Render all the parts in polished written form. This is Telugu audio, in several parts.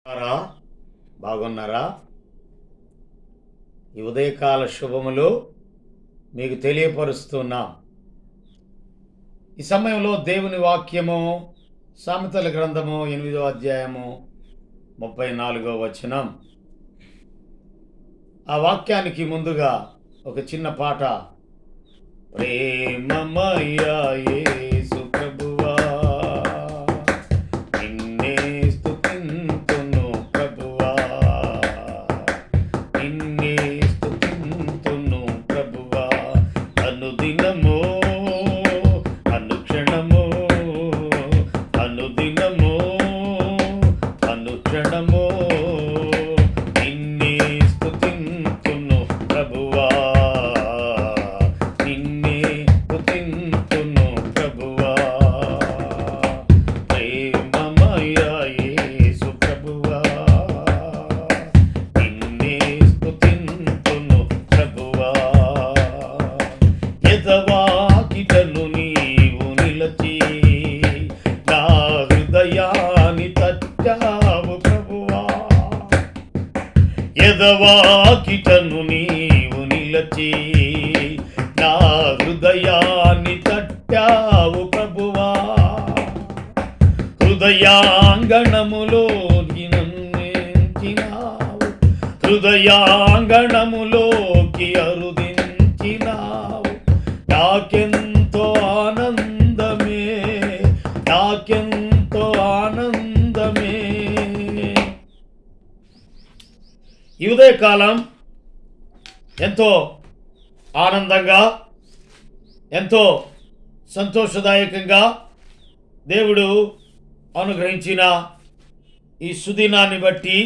ఉన్నారా? బాగున్నారా? ఈ ఉదయకాల శుభములు మీకు తెలియపరుస్తున్నా. ఈ సమయంలో దేవుని వాక్యము సామెతల గ్రంథము 8వ అధ్యాయము 34వ వచనం. ఆ వాక్యానికి ముందుగా ఒక చిన్న పాట. ప్రేమమయ యేసు ప్రభువా, నిన్నే స్తుతింతును ప్రభువా, నిన్నే స్తుతింతును ప్రభువా, అనుదినము అనుక్షణము, అనుదినము అనుక్షణము నిన్నే స్తుతింతును ప్రభువా, నిన్నే స్తుతింతును ప్రభువా. ప్రేమమయ యేసు ప్రభువా, నిన్నే స్తుతింతును ప్రభువా. ఎదవాకిటను నీవు నిలచి నా హృదయాన్ని తట్టావు ప్రభువా, ఎదవాకిటను నీవు నిలచి నా హృదయాన్ని తట్టావు ప్రభువా. హృదయాంగణములోకి నన్నించినావు, హృదయాంగణములోకి అరుదించినావు. నాకెంతో ఆనందమే, నాకెంతో ఆనందమే. ఈ ఉదయకాలం ఎంతో ఆనందంగా, ఎంతో సంతోషదాయకంగా దేవుడు అనుగ్రహించిన ఈ సుదినాన్ని బట్టి,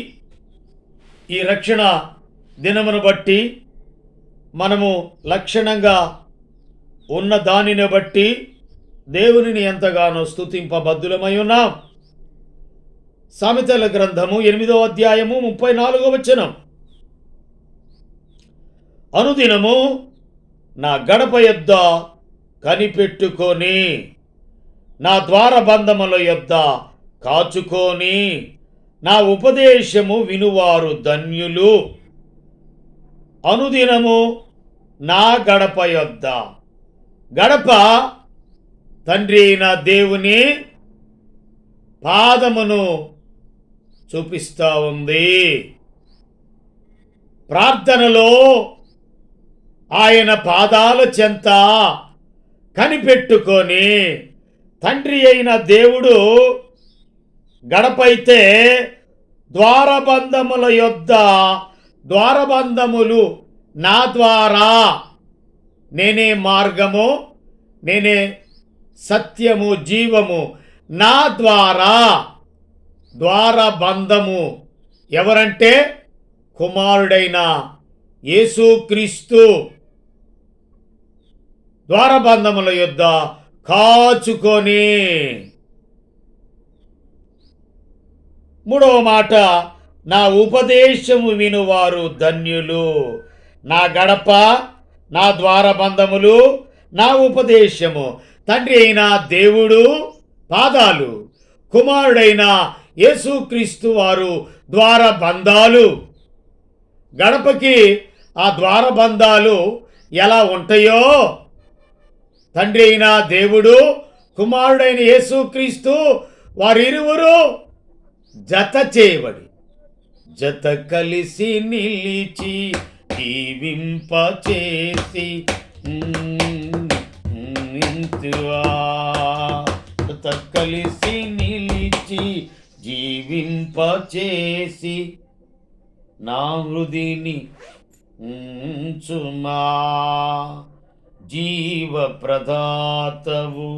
ఈ రక్షణ దినమును బట్టి, మనము లక్షణంగా ఉన్న దానిని బట్టి దేవునిని ఎంతగానో స్తుతింపబద్ధులమై ఉన్నాం. సామెతల గ్రంథము 8వ అధ్యాయము 34వ వచనం. అనుదినము నా గడప యొద్ద కనిపెట్టుకొని, నా ద్వారబంధముల యొద్ద కాచుకొని, నా ఉపదేశము వినువారు ధన్యులు. అనుదినము నా గడప యొద్ద, గడప తండ్రి అయిన దేవుని పాదమును చూపిస్తూ ఉంది. ప్రార్థనలో ఆయన పాదాల చెంత కనిపెట్టుకొని, తండ్రి అయిన దేవుడు గడపైతే ద్వారబంధముల యొద్ద, ద్వారబంధములు నా ద్వారా, నేనే మార్గము, నేనే సత్యము జీవము, నా ద్వారా ద్వారబంధము ఎవరంటే కుమారుడైన యేసుక్రీస్తు. ద్వారబంధముల యొద్ద కాచుకొని. మూడవ మాట, నా ఉపదేశము వినువారు ధన్యులు. నా గడప, నా ద్వారబంధములు, నా ఉపదేశము, తండ్రి అయిన దేవుడు పాదాలు, కుమారుడైన యేసుక్రీస్తు వారు ద్వారబంధాలు. గడపకి ఆ ద్వారబంధాలు ఎలా ఉంటాయో, తండ్రి అయిన దేవుడు, కుమారుడైన యేసుక్రీస్తు వారిరువురు జత చేయబడి, జత కలిసి నిలిచి జీవింపచేసి, జత కలిసి నిలిచి జీవింపచేసి, నా హృదిని ఉంచుమా. జీవ ప్రదాతవు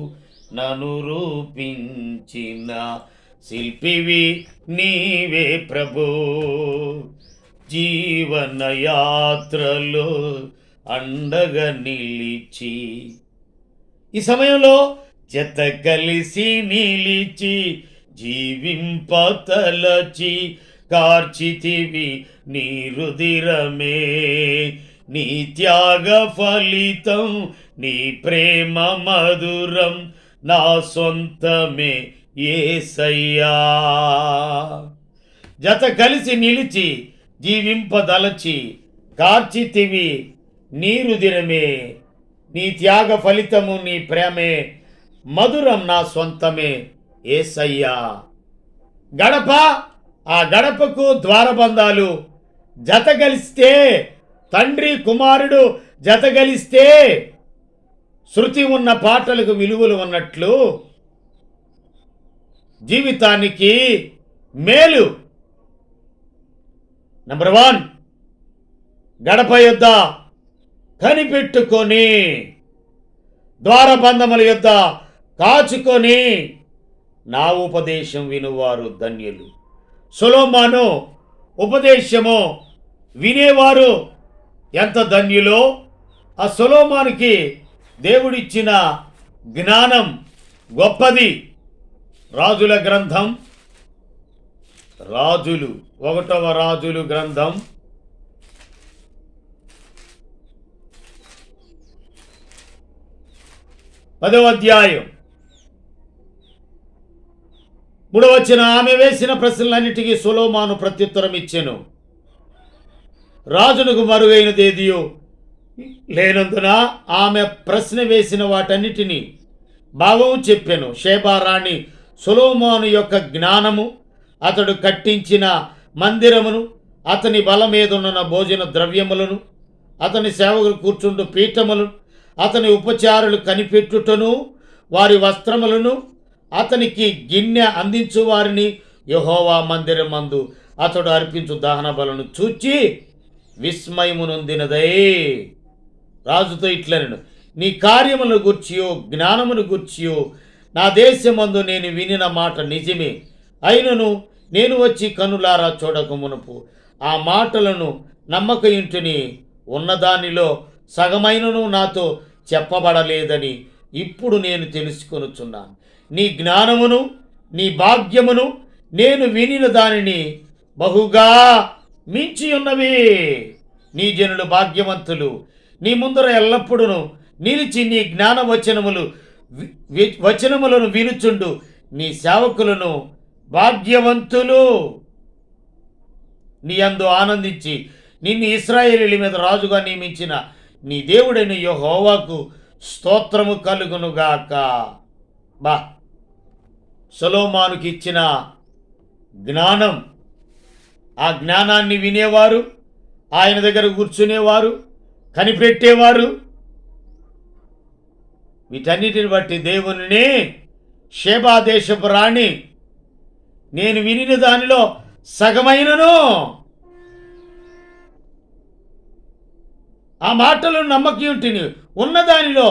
నన్ను రూపించిన శిల్పివి నీవే ప్రభు. జీవన యాత్రలో అండగా నిలిచి, ఈ సమయంలో జత కలిసి నిలిచి జీవింపతలచి, కార్చితివి నీ రుధిరమే, నీ త్యాగ ఫలితం, నీ ప్రేమ మధురం, నా సొంతమే యేసయ్యా. జత కలిసి నిలిచి జీవింపదలచి కార్చితివి నీరు దినమే. నీ త్యాగ ఫలితము నీ ప్రేమే, మధురం నా సొంతమే యేసయ్యా. గడప, ఆ గడపకు ద్వారబంధాలు జతగలిస్తే, తండ్రి కుమారుడు జతగలిస్తే శృతి ఉన్న పాటలకు విలువలు ఉన్నట్లు జీవితానికి మేలు. నంబర్ 1, గడప యొద్ద కనిపెట్టుకొని, ద్వారబంధముల యొద్ద కాచుకొని నా ఉపదేశం వినువారు ధన్యులు. సొలొమోను ఉపదేశము వినేవారు ఎంత ధన్యులో. ఆ సొలొమోనుకి దేవుడిచ్చిన జ్ఞానం గొప్పది. రాజుల గ్రంథం, రాజులు 1వ రాజులు గ్రంథం 10వ అధ్యాయం 3వ వచనం. ఆమె వేసిన ప్రశ్నలన్నిటికీ సొలొమోను ప్రత్యుత్తరం ఇచ్చెను. రాజునకు మరుగైనదేదియో లేనందున ఆమె ప్రశ్న వేసిన వాటన్నిటినీ భావము చెప్పెను. షేబా రాణి సొలొమోను యొక్క జ్ఞానము, అతడు కట్టించిన మందిరమును, అతని బల మీదున్న భోజన ద్రవ్యములను, అతని సేవకులు కూర్చుండు పీఠములను, అతని ఉపచారులు కనిపెట్టుటను, వారి వస్త్రములను, అతనికి గిన్నె అందించు వారిని, యెహోవా మందిరమందు అతడు అర్పించు దహన బలను చూచి విస్మయము నొందినదై రాజుతో ఇట్లనెను, నీ కార్యములను గూర్చియో జ్ఞానమును గూర్చియో నా దేశమందు నేను వినిన మాట నిజమే. అయినను నేను వచ్చి కనులారా చూడక మునుపు ఆ మాటలను నమ్మక ఇంటిని ఉన్నదానిలో సగమైనను నాతో చెప్పబడలేదని ఇప్పుడు నేను తెలుసుకొనుచున్నాను. నీ జ్ఞానమును నీ భాగ్యమును నేను వినిన దానిని బహుగా మించి ఉన్నవి. నీ జనులు భాగ్యవంతులు, నీ ముందర ఎల్లప్పుడూ నిలిచి నీ జ్ఞాన వచనములను వినుచుండు నీ సేవకులను భాగ్యవంతులు. నీ యందు ఆనందించి నిన్ను ఇశ్రాయేలీయుల మీద రాజుగా నియమించిన నీ దేవుడైన యెహోవాకు స్తోత్రము కలుగునుగాక. సొలొమోనుకి ఇచ్చిన జ్ఞానం, ఆ జ్ఞానాన్ని వినేవారు, ఆయన దగ్గర కూర్చునేవారు, కనిపెట్టేవారు. వీటన్నిటిని బట్టి దేవుని షేబా దేశపు రాణి నేను వినిన దానిలో సగమైనను ఆ మాటలు నమ్మకయుంటిని, ఉన్నదానిలో